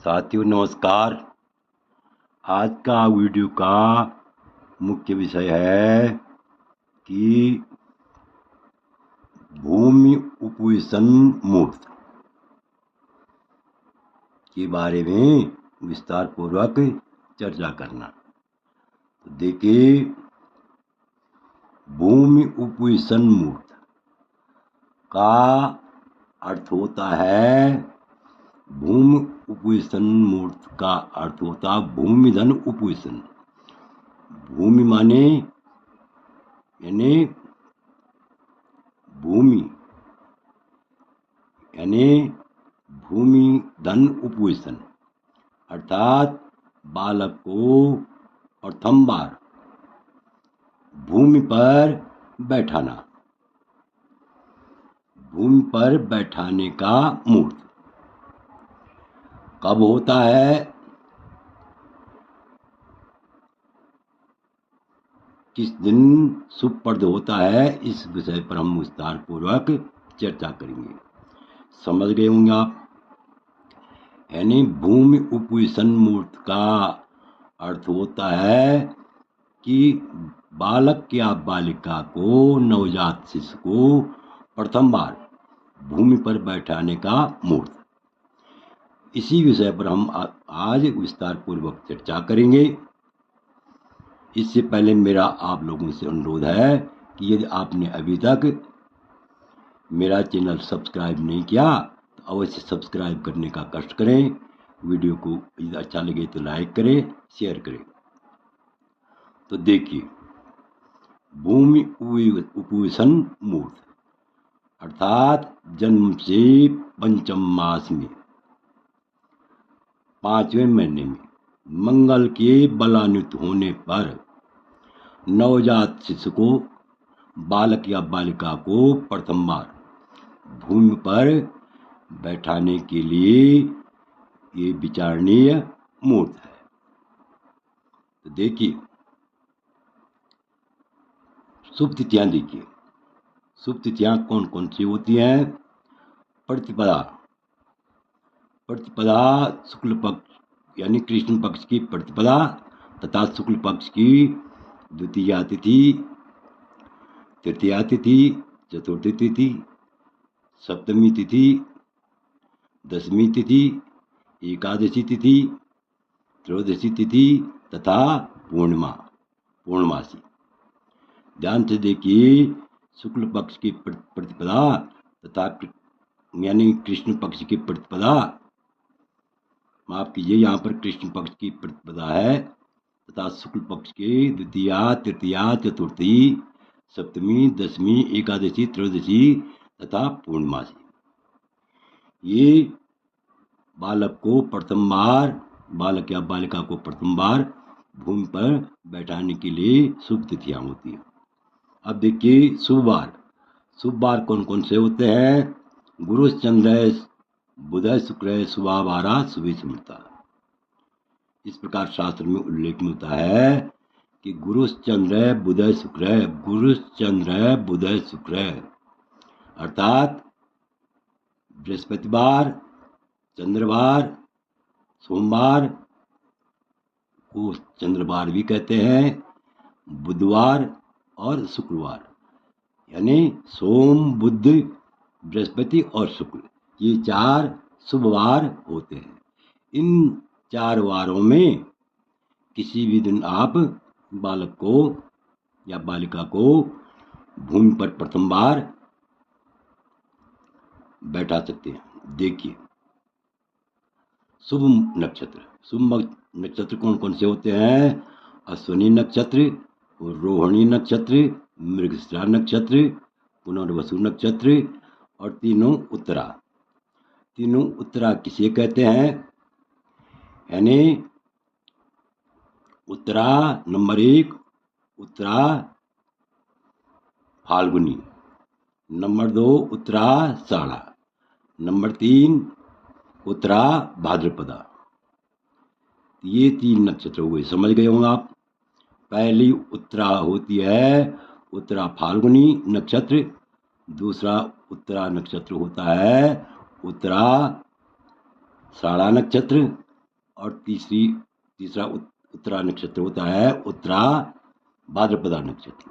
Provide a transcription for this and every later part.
साथियों नमस्कार। आज का वीडियो का मुख्य विषय है कि भूमि उपवेशन मूर्त के बारे में विस्तार पूर्वक चर्चा करना। तो देखिए, भूमि उपवेशन मूर्त का अर्थ होता है भूमि उपवेशन मूर्त का अर्थ होता भूमि धन उपवेशन। भूमि माने यानी भूमि यानी भूमि धन उपवेशन अर्थात बालक को प्रथम बार भूमि पर बैठाना, भूमि पर बैठाने का मूर्त कब होता है, किस दिन शुभप्रद होता है, इस विषय पर हम विस्तार पूर्वक चर्चा करेंगे। समझ गए होंगे आप। यानी भूमि उपवेशन मूर्त का अर्थ होता है कि बालक या बालिका को, नवजात शिशु को प्रथम बार भूमि पर बैठाने का मूर्त। इसी विषय पर हम आज विस्तार पूर्वक चर्चा करेंगे। इससे पहले मेरा आप लोगों से अनुरोध है कि यदि आपने अभी तक मेरा चैनल सब्सक्राइब नहीं किया तो अवश्य सब्सक्राइब करने का कष्ट करें। वीडियो को यदि अच्छा लगे तो लाइक करें, शेयर करें। तो देखिए, भूमि उपवेशन मूर्त अर्थात जन्म से पंचम मास में 5वें महीने में मंगल के बलान्वित होने पर नवजात शिशु को, बालक या बालिका को प्रथम बार भूमि पर बैठाने के लिए ये विचारणीय मूर्त है। तो देखिए, शुभ तिथियां देखिए। शुभ तिथियां कौन कौन सी होती हैं? प्रतिपदा, प्रतिपदा शुक्ल पक्ष यानी कृष्ण पक्ष की प्रतिपदा तथा शुक्ल पक्ष की द्वितीया तिथि, तृतीया तिथि, चतुर्थी तिथि, सप्तमी तिथि, दशमी तिथि, एकादशी तिथि, त्रयोदशी तिथि तथा पूर्णमासी। ध्यान से देखिए, शुक्ल पक्ष की प्रतिपदा तथा यानी कृष्ण पक्ष की प्रतिपदा, माफ कीजिए, यहाँ पर कृष्ण पक्ष की प्रतिपदा है तथा शुक्ल पक्ष के द्वितीया, तृतीया, चतुर्थी, सप्तमी, दशमी, एकादशी, त्रयोदशी तथा पूर्णमासी। ये बालक को प्रथम बार, बालक या बालिका को प्रथम बार भूमि पर बैठाने के लिए शुभ तिथियां होती हैं। अब देखिए, शुभ बार। शुभ बार कौन कौन से होते हैं? गुरु चंद्र बुध शुक्र शुभा बारा शुभ स्मृता। इस प्रकार शास्त्र में उल्लेख मिलता है कि गुरु चंद्र बुध शुक्र, गुरु चंद्र बुध शुक्र अर्थात बृहस्पतिवार, चंद्रवार, सोमवार को चंद्रवार भी कहते हैं, बुधवार और शुक्रवार यानी सोम, बुध, बृहस्पति और शुक्र, ये 4 शुभ वार होते हैं। इन 4 वारों में किसी भी दिन आप बालक को या बालिका को भूमि पर प्रथम बार बैठा सकते हैं। देखिए, शुभ नक्षत्र। शुभ नक्षत्र कौन कौन से होते हैं? अश्विनी नक्षत्र, रोहिणी नक्षत्र, मृगशिरा नक्षत्र, पुनर्वसु नक्षत्र और तीनों उत्तरा। तीनों उत्तरा किसे कहते हैं? यानी उत्तरा नंबर 1 उत्तरा फाल्गुनी, नंबर 2 उत्तरा साढ़ा, नंबर 3 उत्तरा भाद्रपदा। ये 3 नक्षत्र हुए, समझ गए होंगे आप। पहली उत्तरा होती है उत्तरा फाल्गुनी नक्षत्र, दूसरा उत्तरा नक्षत्र होता है उत्तरा साढ़ा नक्षत्र और तीसरा उत्तरा नक्षत्र होता है, उत्तरा भाद्रपदा नक्षत्र।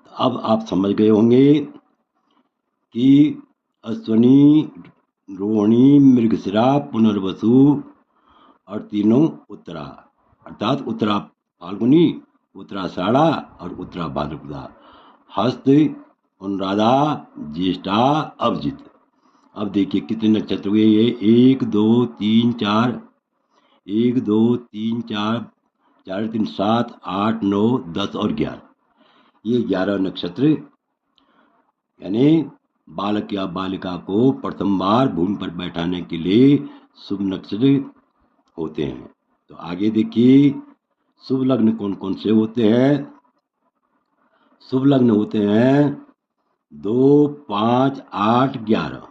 तो अब आप समझ गए होंगे कि अश्वनी, रोहिणी, मृगशिरा, पुनर्वसु और तीनों उत्तरा, अर्थात उत्तरा फाल्गुनी, उत्तराषाढ़ा और उत्तरा भाद्रपदा, हस्त, अनुराधा, ज्येष्ठा, अभिजित। अब देखिए कितने नक्षत्र हुए ये, 1 2 3 4, 1 2 3 4, 4 3 7 8 9 10 और 11, ये 11 नक्षत्र यानी बालक या बालिका को प्रथम बार भूमि पर बैठाने के लिए शुभ नक्षत्र होते हैं। तो आगे देखिए शुभ लग्न कौन कौन से होते हैं। शुभ लग्न होते हैं 2 5 8 11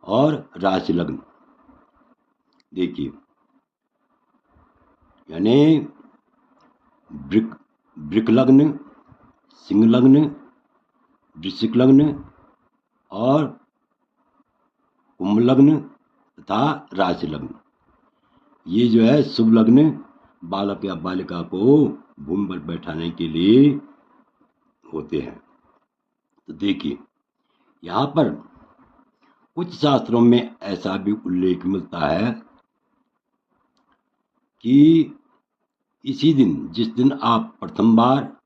और राशि लग्न देखिए, यानी वृक लग्न, सिंह लग्न, वृश्चिक लग्न और कुंभ लग्न तथा राशि लग्न, ये जो है शुभ लग्न बालक या बालिका को भूमि पर बैठाने के लिए होते हैं। तो देखिए यहाँ पर कुछ शास्त्रों में ऐसा भी उल्लेख मिलता है कि इसी दिन, जिस दिन आप प्रथम बार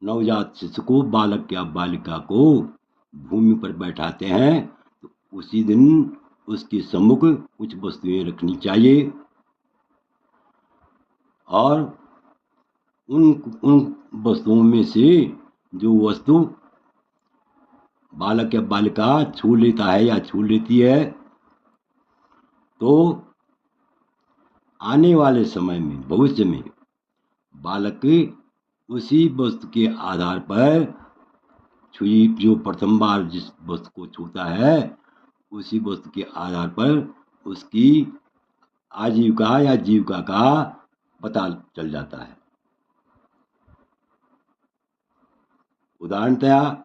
नवजात शिशु को, बालक या बालिका को भूमि पर बैठाते हैं, तो उसी दिन उसके सम्मुख कुछ वस्तुएं रखनी चाहिए और उन वस्तुओं में से जो वस्तु बालक या बालिका छू लेता है या छू लेती है, तो आने वाले समय में, भविष्य में बालक उसी वस्तु के आधार पर जो प्रथम बार जिस वस्तु को छूता है, उसी वस्तु के आधार पर उसकी आजीविका या जीविका का पता चल जाता है। उदाहरणतया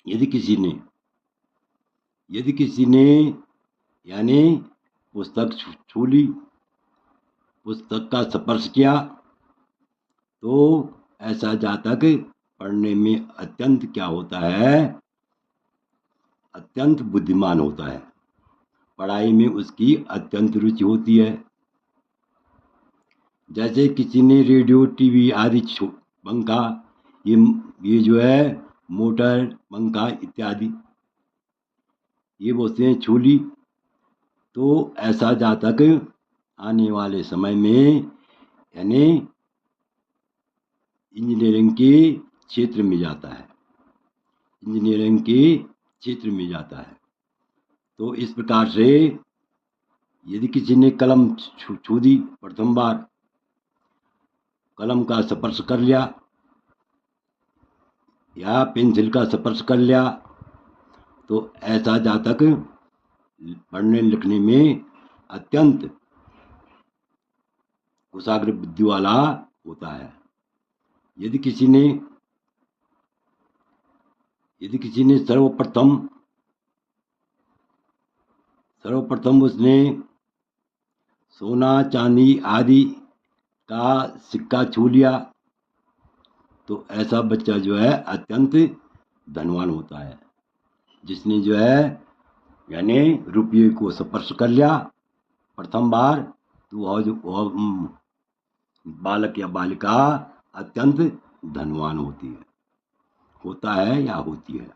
यदि किसी ने यानी पुस्तक छू ली, पुस्तक का स्पर्श किया, तो ऐसा जातक पढ़ने में अत्यंत क्या होता है, अत्यंत बुद्धिमान होता है, पढ़ाई में उसकी अत्यंत रुचि होती है। जैसे किसी ने रेडियो, टीवी आदि, पंखा, ये जो है मोटर, पंखा इत्यादि ये वस्तुएं छू ली, तो ऐसा जातक आने वाले समय में यानी इंजीनियरिंग के क्षेत्र में जाता है, तो इस प्रकार से यदि किसी ने कलम छू दी, प्रथम बार कलम का स्पर्श कर लिया या पेंसिल का स्पर्श कर लिया, तो ऐसा जातक पढ़ने लिखने में अत्यंत कुशाग्र बुद्धि वाला होता है। यदि किसी ने सर्वप्रथम उसने सोना चांदी आदि का सिक्का छू लिया, तो ऐसा बच्चा जो है अत्यंत धनवान होता है। जिसने जो है यानी रुपये को स्पर्श कर लिया प्रथम बार, तो वह बालक या बालिका अत्यंत धनवान होता है या होती है।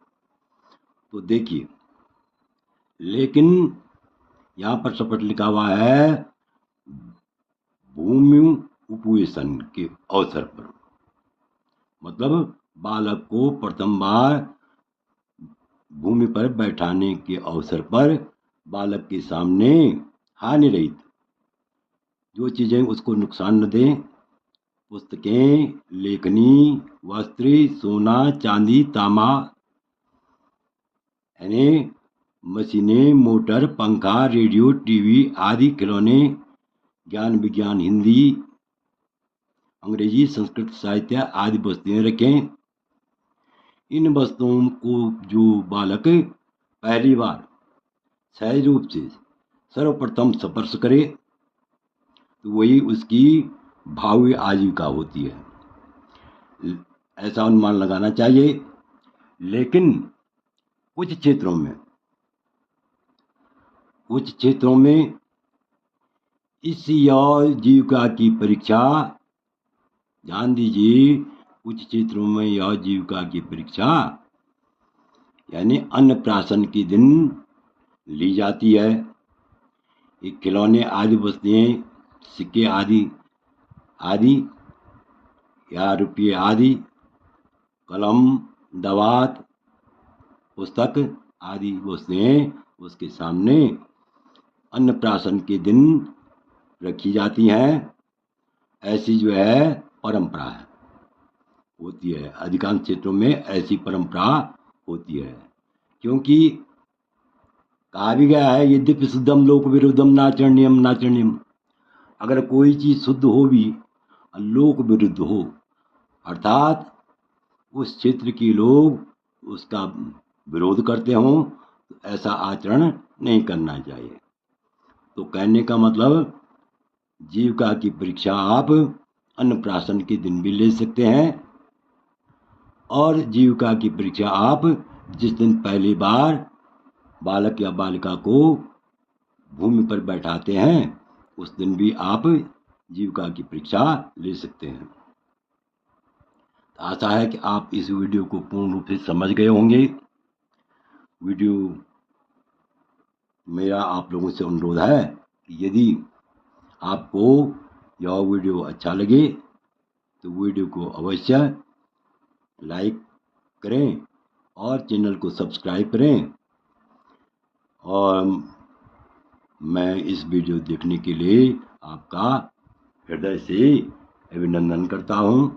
तो देखिए, लेकिन यहाँ पर शपथ लिखा हुआ है भूमि उपवेशन के अवसर पर, मतलब बालक को प्रथम बार भूमि पर बैठाने के अवसर पर बालक के सामने हानि रहित जो चीजें उसको नुकसान न दें, पुस्तकें, लेखनी, वस्त्र, सोना, चांदी, तांबा यानी मशीनें, मोटर, पंखा, रेडियो, टीवी आदि, खिलौने, ज्ञान विज्ञान, हिंदी, अंग्रेजी, संस्कृत, साहित्य आदि वस्तुएं रखें। इन वस्तुओं को जो बालक पहली बार सहज रूप से सर्वप्रथम स्पर्श करे तो वही उसकी भावी आजीविका होती है, ऐसा अनुमान लगाना चाहिए। लेकिन कुछ क्षेत्रों में इस जीविका की परीक्षा, ध्यान दीजिए, कुछ क्षेत्रों में यह जीविका की परीक्षा यानी अन्नप्राशन के दिन ली जाती है। ये खिलौने आदि वस्तुएं, सिक्के आदि या रुपये आदि, कलम, दवात, पुस्तक आदि वस्तुएं उसके सामने अन्नप्राशन के दिन रखी जाती हैं। ऐसी जो है परंपरा होती है, अधिकांश क्षेत्रों में ऐसी परंपरा होती है, क्योंकि कहा भी गया है यद्यपि शुद्धम लोक विरुद्धम नाचरणीयम नाचरणीयम। अगर कोई चीज शुद्ध हो भी लोक विरुद्ध हो, अर्थात उस क्षेत्र के लोग उसका विरोध करते हों, तो ऐसा आचरण नहीं करना चाहिए। तो कहने का मतलब, जीविका की परीक्षा आप अन्नप्राशन के दिन भी ले सकते हैं, और जीविका की परीक्षा आप जिस दिन पहली बार बालक या बालिका को भूमि पर बैठाते हैं उस दिन भी आप जीविका की परीक्षा ले सकते हैं। आशा है कि आप इस वीडियो को पूर्ण रूप से समझ गए होंगे। वीडियो मेरा आप लोगों से अनुरोध है कि यदि आपको यह वीडियो अच्छा लगे तो वीडियो को अवश्य लाइक करें और चैनल को सब्सक्राइब करें। और मैं इस वीडियो देखने के लिए आपका हृदय से अभिनंदन करता हूं।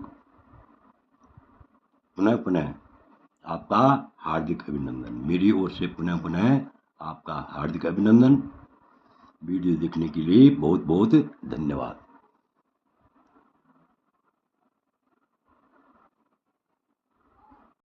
पुनः आपका हार्दिक अभिनंदन, मेरी ओर से पुनः आपका हार्दिक अभिनंदन। वीडियो देखने के लिए बहुत बहुत धन्यवाद।